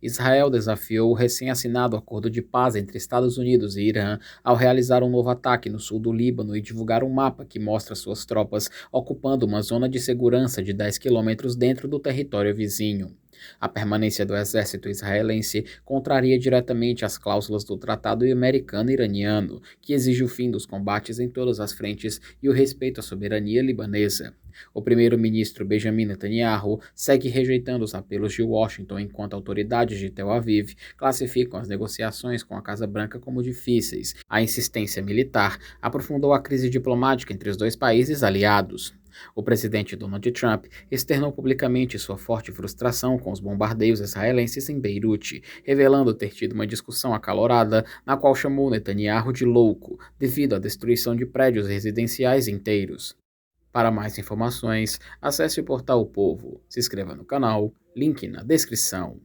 Israel desafiou o recém-assinado acordo de paz entre Estados Unidos e Irã ao realizar um novo ataque no sul do Líbano e divulgar um mapa que mostra suas tropas ocupando uma zona de segurança de 10 quilômetros dentro do território vizinho. A permanência do exército israelense contraria diretamente as cláusulas do Tratado Americano-Iraniano, que exige o fim dos combates em todas as frentes e o respeito à soberania libanesa. O primeiro-ministro Benjamin Netanyahu segue rejeitando os apelos de Washington, enquanto autoridades de Tel Aviv classificam as negociações com a Casa Branca como difíceis. A insistência militar aprofundou a crise diplomática entre os dois países aliados. O presidente Donald Trump externou publicamente sua forte frustração com os bombardeios israelenses em Beirute, revelando ter tido uma discussão acalorada na qual chamou Netanyahu de louco, devido à destruição de prédios residenciais inteiros. Para mais informações, acesse o portal O Povo, se inscreva no canal, link na descrição.